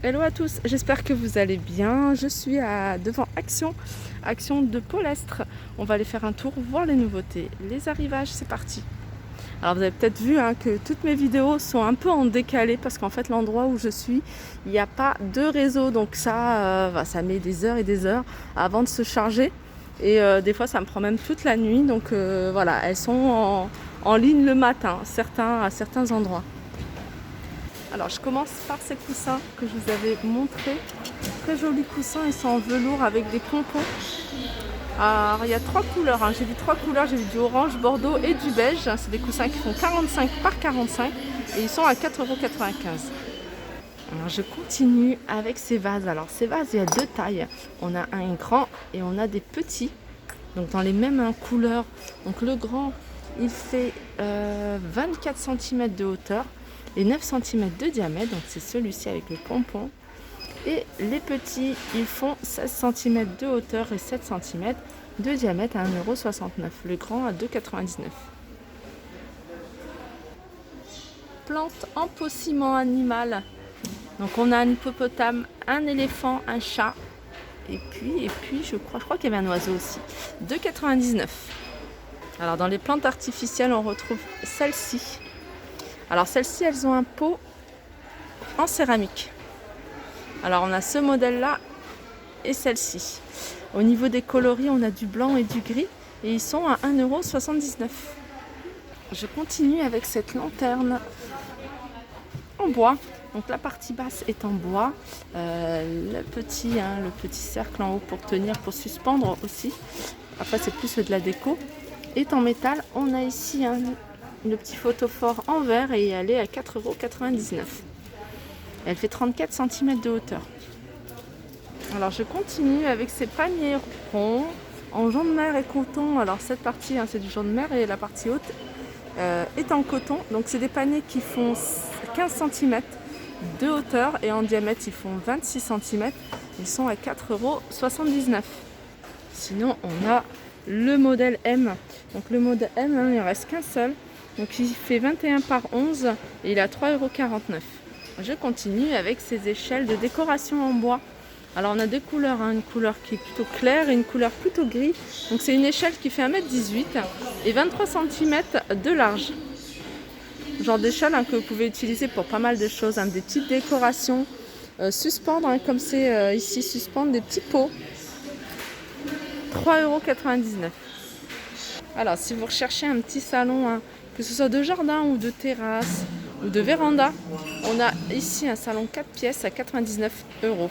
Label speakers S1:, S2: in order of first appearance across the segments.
S1: Hello à tous, j'espère que vous allez bien. Je suis devant Action de Polestre. On va aller faire un tour, voir les nouveautés, les arrivages, c'est parti. Alors vous avez peut-être vu que toutes mes vidéos sont un peu en décalé parce qu'en fait l'endroit où je suis, il n'y a pas de réseau. Donc ça met des heures et des heures avant de se charger. Et des fois ça me prend même toute la nuit. Donc voilà, elles sont en ligne le matin, à certains endroits. Alors je commence par ces coussins que je vous avais montrés. Très jolis coussins, ils sont en velours avec des pompons. Alors il y a trois couleurs, j'ai vu trois couleurs, j'ai vu du orange, bordeaux et du beige. C'est des coussins qui font 45 par 45 et ils sont à 4,95 €. Alors je continue avec ces vases. Alors ces vases, il y a deux tailles. On a un grand et on a des petits. Donc dans les mêmes couleurs. Donc le grand, il fait 24 cm de hauteur et 9 cm de diamètre, donc c'est celui-ci avec le pompon. Et les petits, ils font 16 cm de hauteur et 7 cm de diamètre à 1,69 €. Le grand à 2,99 €. Plantes en pot ciment animal. Donc on a un hippopotame, un éléphant, un chat. Et puis je crois qu'il y avait un oiseau aussi. 2,99 €. Alors dans les plantes artificielles, on retrouve celles-ci. Alors celles-ci, elles ont un pot en céramique. Alors on a ce modèle-là et celle-ci. Au niveau des coloris, on a du blanc et du gris et ils sont à 1,79 €. Je continue avec cette lanterne en bois. Donc la partie basse est en bois. Le petit cercle en haut pour tenir, pour suspendre aussi. Après c'est plus de la déco. Est en métal. On a ici le petit photophore en verre et elle est à 4,99 €. Elle fait 34 cm de hauteur. Alors je continue avec ces paniers ronds en jaune de mer et coton. Alors cette partie c'est du jaune de mer et la partie haute est en coton. Donc c'est des paniers qui font 15 cm de hauteur et en diamètre ils font 26 cm. Ils sont à 4,79 €. Sinon on a le modèle M. Donc le modèle M, il ne reste qu'un seul. Donc il fait 21 par 11 et il est à 3,49 €. Je continue avec ces échelles de décoration en bois. Alors on a deux couleurs, une couleur qui est plutôt claire et une couleur plutôt gris. Donc c'est une échelle qui fait 1,18 m et 23 cm de large. Genre d'échelle que vous pouvez utiliser pour pas mal de choses, des petites décorations, suspendre comme c'est ici, suspendre des petits pots. 3,99 €. Alors si vous recherchez un petit salon, que ce soit de jardin ou de terrasse ou de véranda, on a ici un salon 4 pièces à 99 €.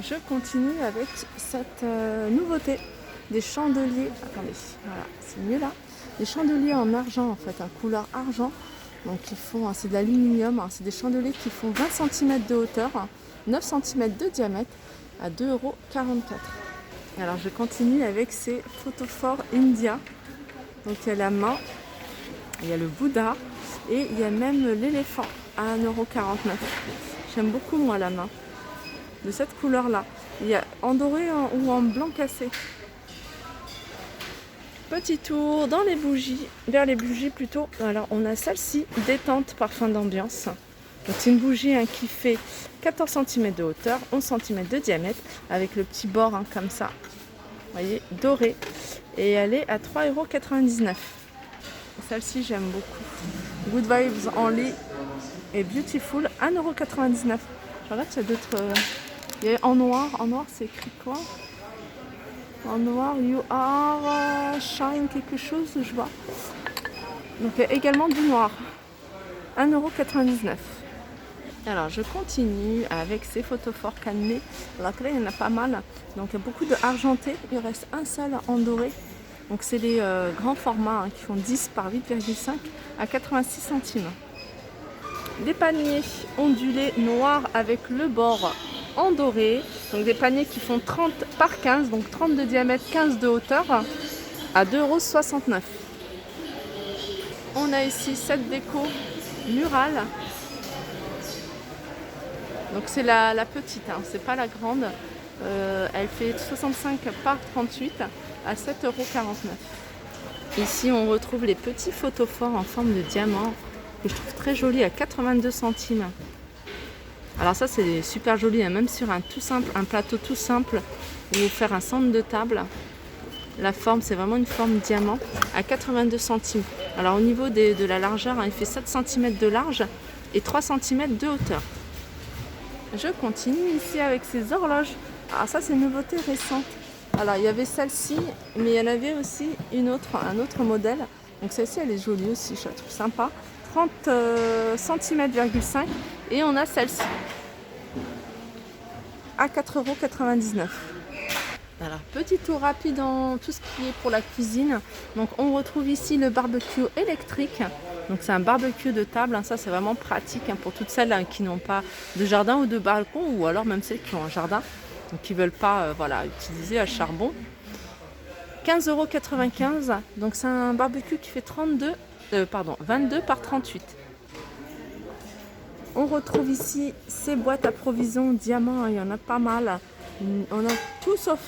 S1: Je continue avec cette nouveauté des chandeliers. Attendez, voilà, c'est mieux là. Des chandeliers en argent en fait, couleur argent. Donc c'est de l'aluminium, c'est des chandeliers qui font 20 cm de hauteur, 9 cm de diamètre à 2,44 €. Alors je continue avec ces photophores India. Donc il y a la main, il y a le Bouddha et il y a même l'éléphant à 1,49 €. J'aime beaucoup moi la main de cette couleur là. Il y a en doré ou en blanc cassé. Petit tour dans les bougies, vers les bougies plutôt. Alors on a celle-ci, détente parfum d'ambiance. Donc c'est une bougie qui fait 14 cm de hauteur, 11 cm de diamètre avec le petit bord comme ça. Vous voyez, doré. Et elle est à 3,99 €. Celle-ci j'aime beaucoup. Good Vibes en lit et Beautiful, 1,99 €. Je regarde s'il y a d'autres. Il y a en noir c'est écrit quoi? En noir, you are shine quelque chose, je vois. Donc il y a également du noir. 1,99 €. Alors je continue avec ces photophores cannelés. Alors là il y en a pas mal. Donc il y a beaucoup de argentés. Il reste un seul en doré. Donc c'est les grands formats qui font 10 par 8,5 à 86 centimes. Des paniers ondulés noirs avec le bord en doré. Donc des paniers qui font 30 par 15, donc 30 de diamètre, 15 de hauteur à 2,69 €. On a ici cette déco murale. Donc c'est la petite, c'est pas la grande. Elle fait 65 par 38 à 7,49 €. Ici, on retrouve les petits photophores en forme de diamant que je trouve très joli à 82 centimes. Alors ça, c'est super joli, hein, même sur un plateau tout simple ou faire un centre de table. La forme, c'est vraiment une forme diamant à 82 centimes. Alors au niveau de la largeur, hein, il fait 7 cm de large et 3 cm de hauteur. Je continue ici avec ces horloges. Alors ça, c'est une nouveauté récente. Alors il y avait celle-ci, mais il y en avait aussi un autre modèle. Donc celle-ci, elle est jolie aussi, je la trouve sympa. 30 cm,5 et on a celle-ci à 4,99 €. Alors, petit tour rapide dans tout ce qui est pour la cuisine. Donc, on retrouve ici le barbecue électrique. Donc, c'est un barbecue de table. Hein. Ça, c'est vraiment pratique hein, pour toutes celles hein, qui n'ont pas de jardin ou de balcon, ou alors même celles qui ont un jardin, donc qui ne veulent pas voilà, utiliser à charbon. 15,95 €. Donc, c'est un barbecue qui fait 22 par 38. On retrouve ici ces boîtes à provisions diamants. Il y en a pas mal. On a tout sauf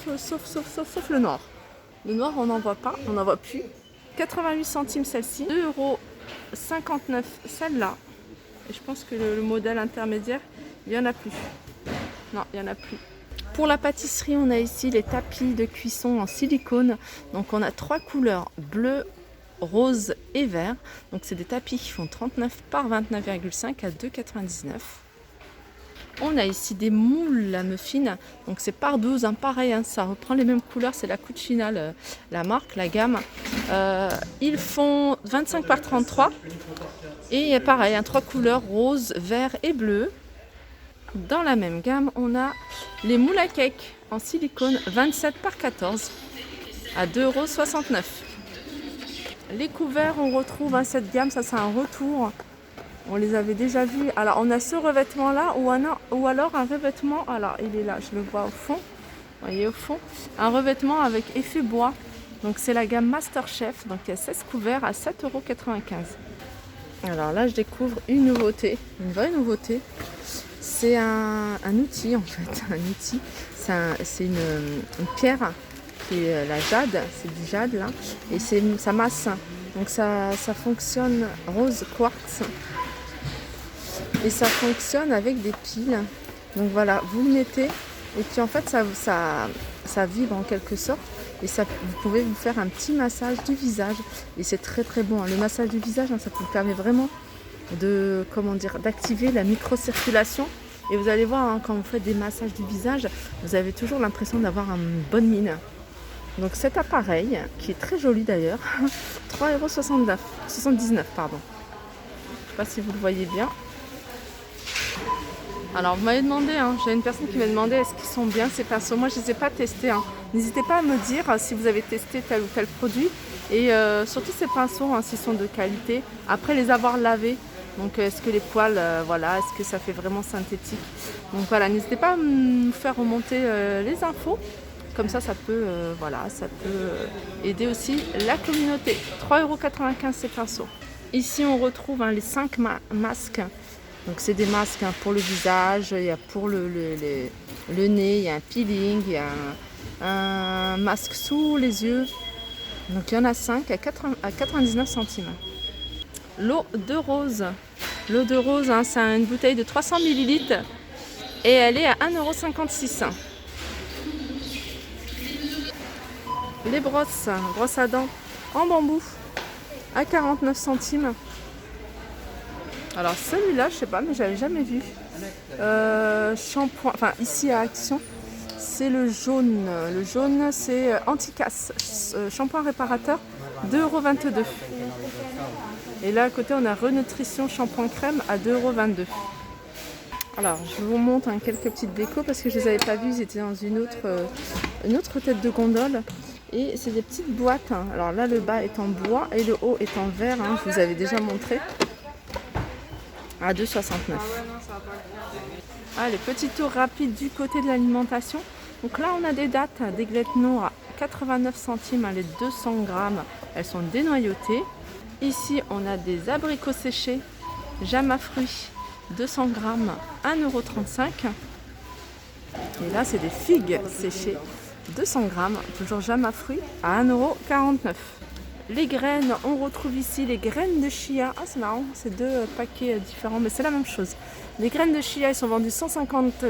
S1: le noir. Le noir, on n'en voit pas, on n'en voit plus. 88 centimes celle-ci, 2,59 € celle-là. Et je pense que le modèle intermédiaire, il n'y en a plus. Non, il n'y en a plus. Pour la pâtisserie, on a ici les tapis de cuisson en silicone. Donc on a 3 couleurs, bleu, rose et vert. Donc c'est des tapis qui font 39 par 29,5 à 2,99 €. On a ici des moules à muffins, donc c'est par 12, hein, pareil, hein, ça reprend les mêmes couleurs, c'est la Cucina, la marque, la gamme. Ils font 25 par 33 et pareil, hein, 3 couleurs, rose, vert et bleu. Dans la même gamme, on a les moules à cake en silicone 27 par 14 à 2,69 €. Les couverts, on retrouve hein, cette gamme, ça c'est un retour. On les avait déjà vus. Alors, on a ce revêtement-là ou alors un revêtement. Alors, il est là, je le vois au fond. Vous voyez au fond. Un revêtement avec effet bois. Donc, c'est la gamme Masterchef. Donc, il y a 16 couverts à 7,95 €. Alors là, je découvre une nouveauté, une vraie nouveauté. C'est un outil, en fait. Un outil. C'est une pierre qui est la jade. C'est du jade, là. Et ça masse. Donc, ça fonctionne rose quartz. Et ça fonctionne avec des piles. Donc voilà, vous le mettez et puis en fait ça vibre en quelque sorte. Et vous pouvez vous faire un petit massage du visage. Et c'est très très bon. Le massage du visage, ça vous permet vraiment d'activer la microcirculation. Et vous allez voir, hein, quand vous faites des massages du visage, vous avez toujours l'impression d'avoir une bonne mine. Donc cet appareil, qui est très joli d'ailleurs, 3,79 €. Pardon. Je ne sais pas si vous le voyez bien. Alors vous m'avez demandé, hein, j'ai une personne qui m'a demandé est-ce qu'ils sont bien ces pinceaux. Moi je ne les ai pas testés. Hein. N'hésitez pas à me dire si vous avez testé tel ou tel produit. Et surtout ces pinceaux, hein, s'ils sont de qualité, après les avoir lavés. Donc est-ce que les poils, est-ce que ça fait vraiment synthétique. Donc voilà, n'hésitez pas à me faire remonter les infos. Comme ça peut aider aussi la communauté. 3,95 € ces pinceaux. Ici on retrouve hein, les 5 masques. Donc c'est des masques hein, pour le visage, il y a pour le nez, il y a un peeling, il y a un masque sous les yeux. Donc il y en a 5 à 99 centimes. L'eau de rose. L'eau de rose, hein, c'est une bouteille de 300 ml et elle est à 1,56 €. Les brosses à dents en bambou à 49 centimes. Alors celui-là, je sais pas, mais j'avais jamais vu. Shampoing, enfin ici à Action, c'est le jaune. Le jaune, c'est anti-casse. Shampoing réparateur, 2,22 €. Et là à côté, on a Renutrition shampoing crème à 2,22 €. Alors je vous montre hein, quelques petites décos parce que je les avais pas vues, ils étaient dans une autre tête de gondole. Et c'est des petites boîtes. Hein. Alors là, le bas est en bois et le haut est en verre. Hein, je vous avais déjà montré. À 2,69 €. Allez, petit tour rapide du côté de l'alimentation. Donc là, on a des dattes, des galettes noires à 89 centimes, hein, les 200 grammes. Elles sont dénoyautées. Ici, on a des abricots séchés, jam à fruits, 200 grammes, 1,35 €. Et là, c'est des figues séchées, 200 grammes, toujours jam à fruits, à 1,49 €. Les graines, on retrouve ici les graines de chia. Ah, c'est marrant, c'est deux paquets différents, mais c'est la même chose. Les graines de chia, elles sont vendues 150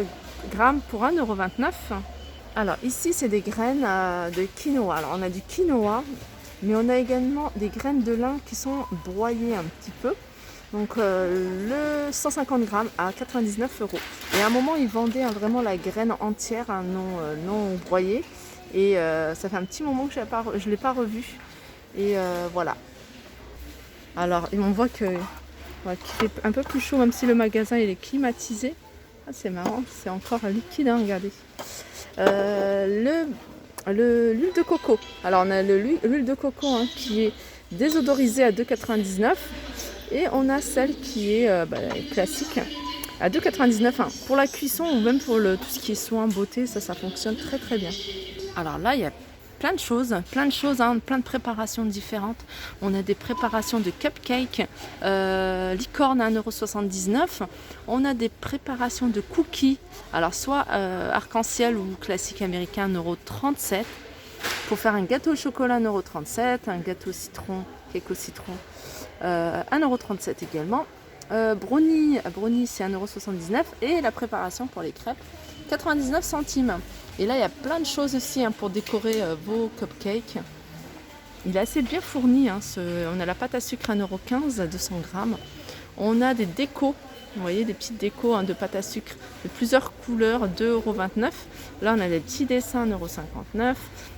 S1: grammes pour 1,29 €. Alors ici, c'est des graines de quinoa. Alors on a du quinoa, mais on a également des graines de lin qui sont broyées un petit peu. Donc le 150 grammes à 99 €. Et à un moment, ils vendaient vraiment la graine entière, non broyée. Et ça fait un petit moment que je ne l'ai pas revu. Et voilà. Alors, on voit qu'il fait un peu plus chaud, même si le magasin il est climatisé. Ah, c'est marrant, c'est encore liquide, hein, regardez. L'huile de coco. Alors, on a l'huile de coco qui est désodorisée à 2,99 €. Et on a celle qui est classique à 2,99 €. Pour la cuisson ou même pour tout ce qui est soin, beauté, ça fonctionne très très bien. Alors là, il y a plein de choses, plein de préparations différentes. On a des préparations de cupcakes, licorne à 1,79 €. On a des préparations de cookies, alors soit arc-en-ciel ou classique américain, 1,37 €. Pour faire un gâteau au chocolat, 1,37 €, un gâteau citron, cake au citron, 1,37 € également. Brownie c'est 1,79 € et la préparation pour les crêpes, 99 centimes. Et là, il y a plein de choses aussi pour décorer vos cupcakes. Il est assez bien fourni. On a la pâte à sucre 1,15 €, 200 grammes. On a des décos, vous voyez, des petites décos de pâte à sucre de plusieurs couleurs, 2,29 €. Là, on a des petits dessins, 1,59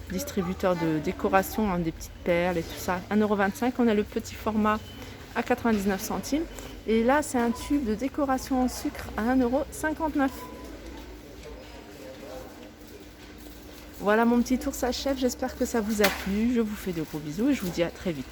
S1: €. Distributeur de décoration, des petites perles et tout ça, 1,25 €. On a le petit format à 99 centimes. Et là, c'est un tube de décoration en sucre à 1,59 €. Voilà, mon petit tour s'achève. J'espère que ça vous a plu. Je vous fais de gros bisous et je vous dis à très vite.